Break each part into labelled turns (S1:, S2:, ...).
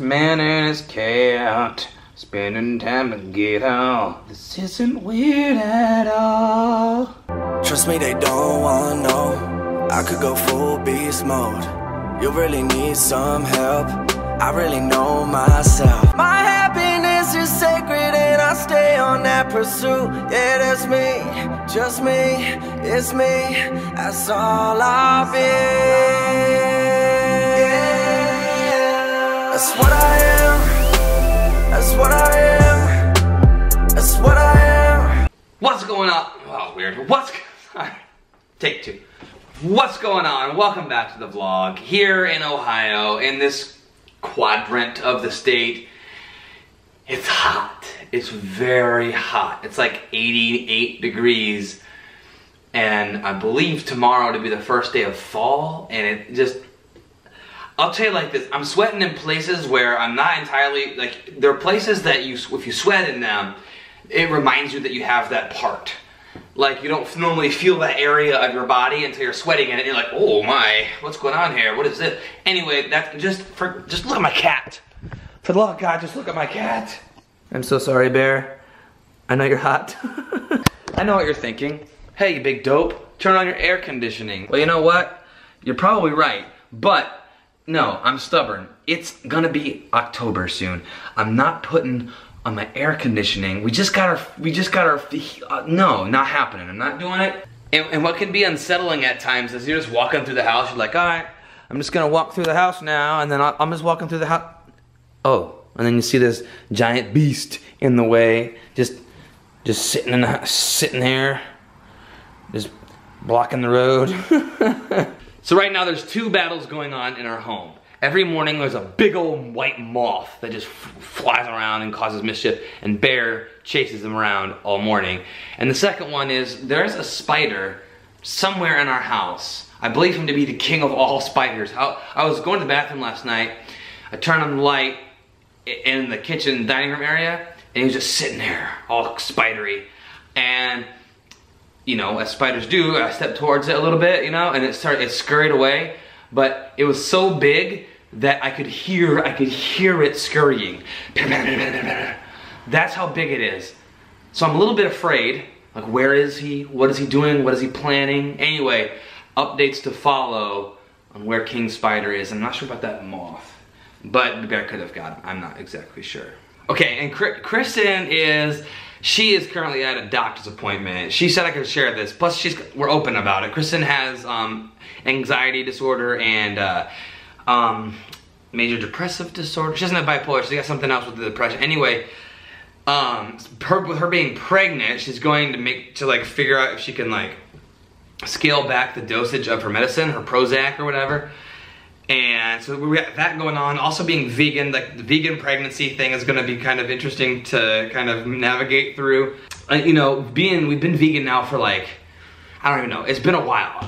S1: a man and his cat spending time together. This isn't weird at all.
S2: Trust me, they don't wanna know. I could go full beast mode. You really need some help. I really know myself. My happiness is sacred and I stay on that pursuit. Yeah, that's me, just me, it's me. That's all I'll be. Yeah. That's what I am. That's what I am. That's what I am.
S1: What's going on? Oh, weird. What's... Take two. What's going on? Welcome back to the vlog here in Ohio, in this quadrant of the state. It's hot. It's very hot. It's like 88 degrees, and I believe tomorrow to be the first day of fall, and it just... I'll tell you like this, I'm sweating in places where I'm not entirely, like, there are places that if you sweat in them, it reminds you that you have that part. Like, you don't normally feel that area of your body until you're sweating in it, and you're like, oh my, what's going on here? What is this? Anyway, that's just look at my cat. For the love of God, just look at my cat. I'm so sorry, Bear. I know you're hot. I know what you're thinking. Hey, you big dope, turn on your air conditioning. Well, you know what? You're probably right, but no, I'm stubborn. It's gonna be October soon. I'm not putting on my air conditioning. We just got our, no, not happening. I'm not doing it. And what can be unsettling at times is you're just walking through the house, you're like, all right, I'm just gonna walk through the house now, and then I'm just walking through the house. Oh, and then you see this giant beast in the way, just sitting in the, sitting there, just blocking the road. So right now there's two battles going on in our home. Every morning there's a big old white moth that just flies around and causes mischief, and Bear chases them around all morning. And the second one is there's a spider somewhere in our house. I believe him to be the king of all spiders. I was going to the bathroom last night. I turned on the light in the kitchen dining room area, and he was just sitting there all spidery. And you know, as spiders do, I stepped towards it a little bit, you know, and it scurried away. But it was so big that I could hear it scurrying. That's how big it is. So I'm a little bit afraid. Like, where is he? What is he doing? What is he planning? Anyway, updates to follow on where King Spider is. I'm not sure about that moth, but the Bear could have got him. I'm not exactly sure. Okay, and Kristen she is currently at a doctor's appointment. She said I could share this. Plus, we're open about it. Kristen has anxiety disorder and major depressive disorder. She doesn't have bipolar. She's got something else with the depression. Anyway, with her being pregnant, she's going to figure out if she can like scale back the dosage of her medicine, her Prozac or whatever. And so we got that going on. Also being vegan, like the vegan pregnancy thing is gonna be kind of interesting to kind of navigate through. You know, we've been vegan now for like, I don't even know, it's been a while.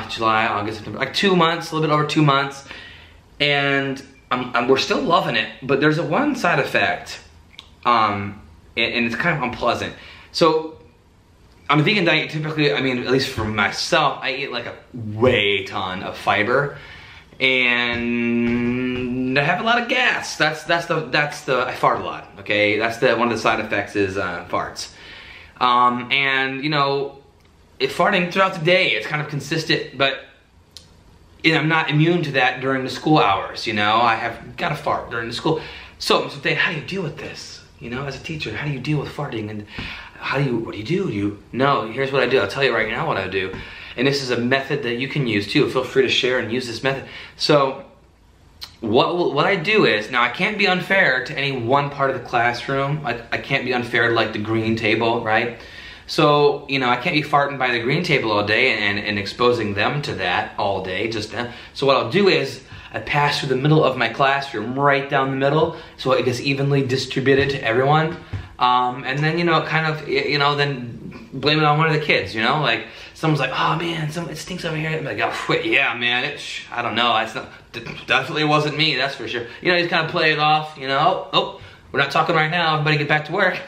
S1: July, August, September, like 2 months, a little bit over 2 months. And we're still loving it, but there's one side effect, and it's kind of unpleasant. So, on a vegan diet, typically, I mean, at least for myself, I eat like a ton of fiber. And I have a lot of gas. That's the I fart a lot. Okay, that's one of the side effects is farts. And you know, farting throughout the day, it's kind of consistent, but I'm not immune to that during the school hours. You know, I have got to fart during the school. So I'm thinking, how do you deal with this? You know, as a teacher, how do you deal with farting? And what do you do? No, here's what I do. I'll tell you right now what I do. And this is a method that you can use too. Feel free to share and use this method. So what I do is, now I can't be unfair to any one part of the classroom. I can't be unfair to like the green table, right? So, you know, I can't be farting by the green table all day and exposing them to that all day, So what I'll do is, I pass through the middle of my classroom, right down the middle, so it gets evenly distributed to everyone. And then, you know, kind of, you know, then blame it on one of the kids, you know? Like, someone's like, oh man, it stinks over here. I'm like, oh, yeah, man, I don't know. Definitely wasn't me, that's for sure. You know, you just kind of play it off, you know? Oh, we're not talking right now, everybody get back to work.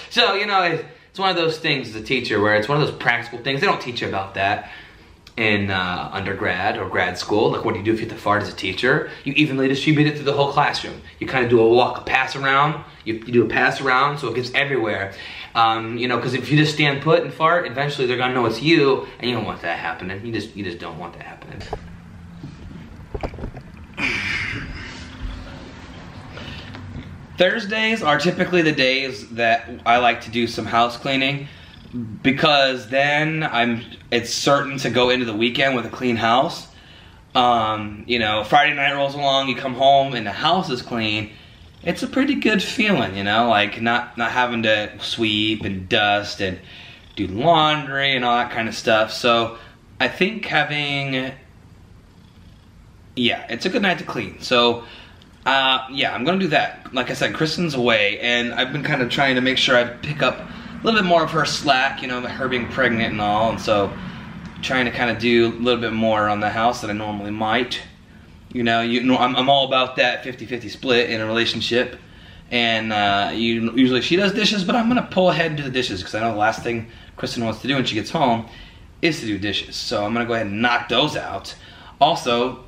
S1: So, you know, it's one of those things as a teacher where it's one of those practical things. They don't teach you about that. in undergrad or grad school. Like, what do you do if you have to fart as a teacher? You evenly distribute it through the whole classroom. You kind of do a pass around. You do a pass around so it gets everywhere. You know, because if you just stand put and fart, eventually they're gonna know it's you, and you don't want that happening. You just don't want that happening. Thursdays are typically the days that I like to do some house cleaning, because then it's certain to go into the weekend with a clean house. You know, Friday night rolls along, you come home and the house is clean. It's a pretty good feeling, you know, like not having to sweep and dust and do laundry and all that kind of stuff. So I think it's a good night to clean. So yeah, I'm gonna do that. Like I said, Kristen's away, and I've been kind of trying to make sure I pick up a little bit more of her slack, you know, her being pregnant and all, and so trying to kind of do a little bit more on the house than I normally might. You know, I'm all about that 50-50 split in a relationship, and usually she does dishes, but I'm gonna pull ahead and do the dishes, because I know the last thing Kristen wants to do when she gets home is to do dishes. So I'm gonna go ahead and knock those out. Also,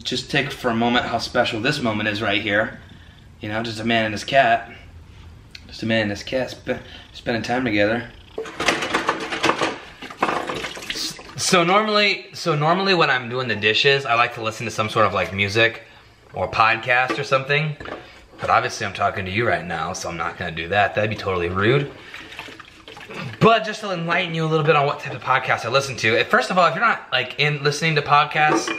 S1: just take for a moment how special this moment is right here. You know, just a man and his cat. Just a man and his cat spending time together. So normally when I'm doing the dishes, I like to listen to some sort of like music or podcast or something. But obviously I'm talking to you right now, so I'm not gonna do that. That'd be totally rude. But just to enlighten you a little bit on what type of podcast I listen to. First of all, if you're not like listening to podcasts,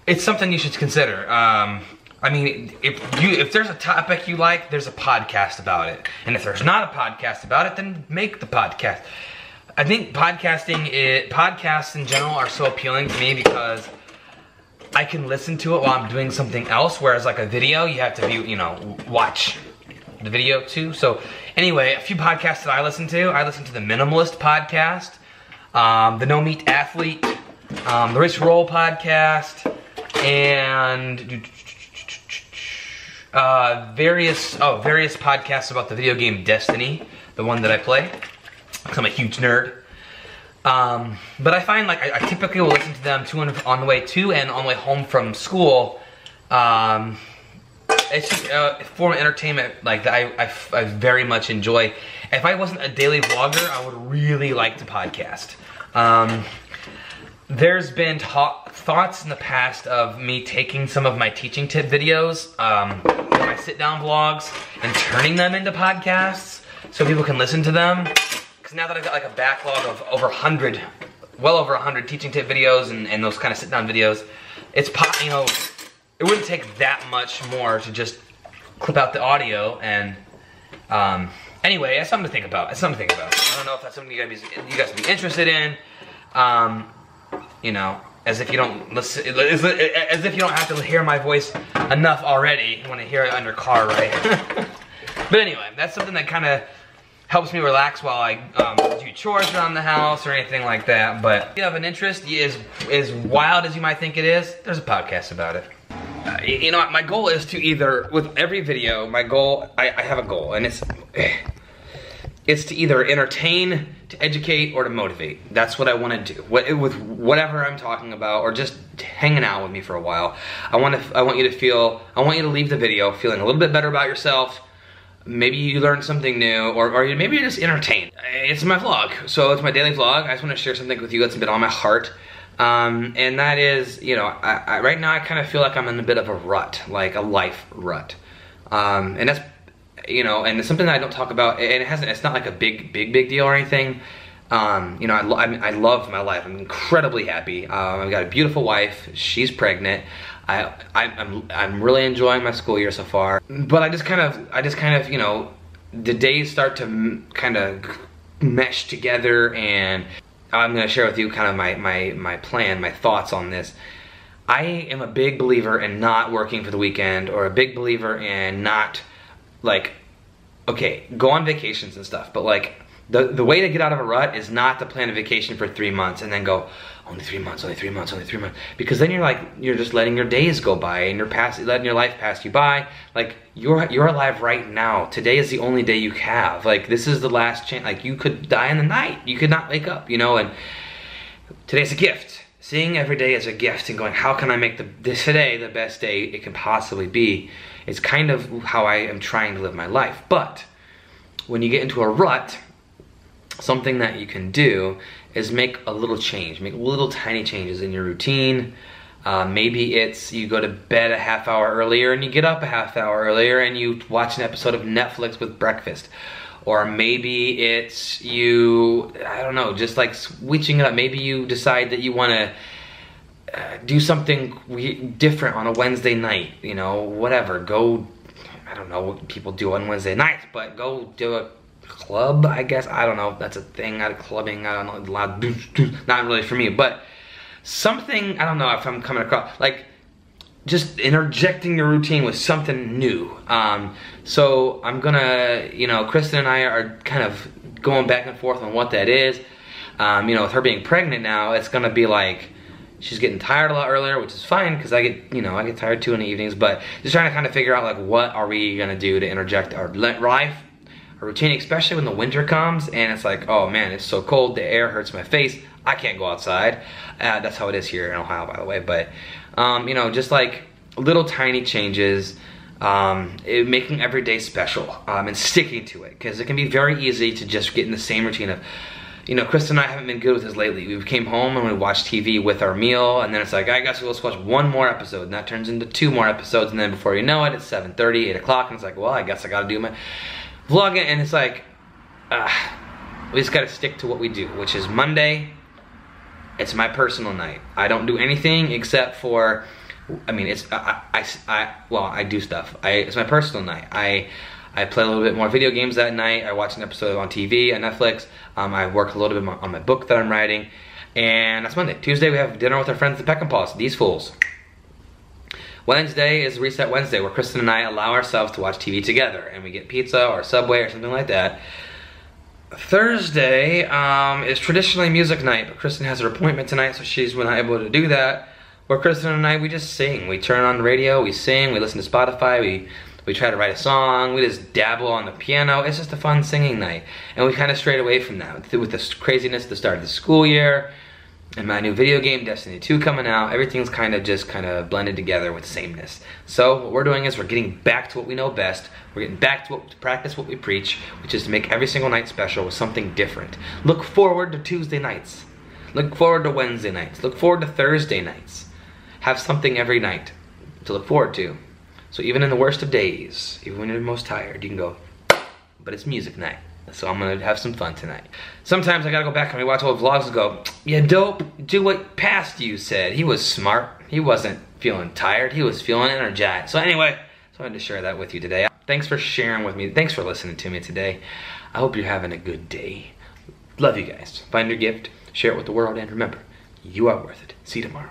S1: it's something you should consider. I mean, if there's a topic you like, there's a podcast about it. And if there's not a podcast about it, then make the podcast. I think podcasts in general are so appealing to me because I can listen to it while I'm doing something else, whereas like a video, you have to watch the video too. So anyway, a few podcasts that I listen to the Minimalist podcast, the No Meat Athlete, the Race Roll podcast, and various podcasts about the video game Destiny, the one that I play, because I'm a huge nerd. But I find like I typically will listen to them on the way to and on the way home from school. It's just a form of entertainment like that I very much enjoy. If I wasn't a daily vlogger, I would really like to podcast. There's been thoughts in the past of me taking some of my teaching tip videos, my sit-down vlogs, and turning them into podcasts so people can listen to them. Because now that I've got like a backlog of well over 100 teaching tip videos and those kind of sit-down videos, it wouldn't take that much more to just clip out the audio and anyway, that's something to think about. I don't know if that's something you guys would be interested in. You know, as if you don't listen, as if you don't have to hear my voice enough already. You want to hear it on your car, right? But anyway, that's something that kind of helps me relax while I do chores around the house or anything like that. But if you have an interest, as wild as you might think it is, there's a podcast about it. You know, my goal is to either, with every video, I have a goal, and it's to either entertain, to educate, or to motivate. That's what I want to do. With whatever I'm talking about, or just hanging out with me for a while. I want you to leave the video feeling a little bit better about yourself. Maybe you learned something new, or maybe you're just entertained. It's my vlog, so it's my daily vlog. I just want to share something with you that's been on my heart. And that is, you know, right now I kind of feel like I'm in a bit of a rut, like a life rut. And that's, you know, and it's something that I don't talk about, and it's not like a big deal or anything. You know, I love my life. I'm incredibly happy. I've got a beautiful wife. She's pregnant. I'm really enjoying my school year so far. But I just kind of, you know, the days start to kind of mesh together, and I'm gonna share with you kind of my plan, my thoughts on this. I am a big believer in not working for the weekend, or a big believer in not, like, okay, go on vacations and stuff, but like, the way to get out of a rut is not to plan a vacation for 3 months and then go, only 3 months, only 3 months, only 3 months. Because then you're just letting your days go by, and you're letting your life pass you by. Like, you're alive right now. Today is the only day you have. Like, this is the last chance. Like, you could die in the night. You could not wake up, you know, and today's a gift. Seeing every day as a gift and going, how can I make today the best day it can possibly be, is kind of how I am trying to live my life. But when you get into a rut, something that you can do is make a little change, make little tiny changes in your routine. Maybe it's you go to bed a half hour earlier and you get up a half hour earlier and you watch an episode of Netflix with breakfast. Or maybe it's you, I don't know, just like switching it up. Maybe you decide that you want to do something different on a Wednesday night, you know, whatever. Go, I don't know what people do on Wednesday nights, but go do a club, I guess. I don't know if that's a thing, out of clubbing, I don't know, a lot of, not really for me, but something, I don't know if I'm coming across, like, just interjecting your routine with something new. So I'm gonna, you know, Kristen and I are kind of going back and forth on what that is. You know, with her being pregnant now, it's gonna be like, she's getting tired a lot earlier, which is fine, because I get tired too in the evenings, but just trying to kind of figure out, like, what are we gonna do to interject our life, our routine, especially when the winter comes, and it's like, oh man, it's so cold, the air hurts my face, I can't go outside. That's how it is here in Ohio, by the way, but, you know, just like little tiny changes, making every day special, and sticking to it, because it can be very easy to just get in the same routine of, you know, Krista and I haven't been good with this lately. We came home and we watched TV with our meal, and then it's like, I guess let's watch one more episode, and that turns into 2 more episodes, and then before you know it, it's 7:30, 8 o'clock, and it's like, well, I guess I gotta do my vlogging, and it's like, we just gotta stick to what we do, which is Monday, it's my personal night. I don't do anything except for, I mean, it's, well, I do stuff. It's my personal night. I play a little bit more video games that night. I watch an episode on TV, on Netflix. I work a little bit on my book that I'm writing. And that's Monday. Tuesday, we have dinner with our friends, the Peckinpahs, these fools. Wednesday is Reset Wednesday, where Kristen and I allow ourselves to watch TV together. And we get pizza or Subway or something like that. Thursday is traditionally music night, but Kristen has her appointment tonight, so she's not able to do that. Where Kristen and I, we just sing. We turn on the radio, we sing, we listen to Spotify, we try to write a song, we just dabble on the piano. It's just a fun singing night. And we kind of strayed away from that. With this craziness at the start of the school year, and my new video game, Destiny 2, coming out, everything's kind of blended together with sameness. So what we're doing is we're getting back to what we know best. We're getting back to practice what we preach, which is to make every single night special with something different. Look forward to Tuesday nights. Look forward to Wednesday nights. Look forward to Thursday nights. Have something every night to look forward to. So even in the worst of days, even when you're most tired, you can go, but it's music night. So I'm gonna have some fun tonight. Sometimes I gotta go back and rewatch old vlogs and go, yeah, dope, do what past you said. He was smart. He wasn't feeling tired. He was feeling energized. So anyway, so I wanted to share that with you today. Thanks for sharing with me. Thanks for listening to me today. I hope you're having a good day. Love you guys. Find your gift, share it with the world, and remember, you are worth it. See you tomorrow.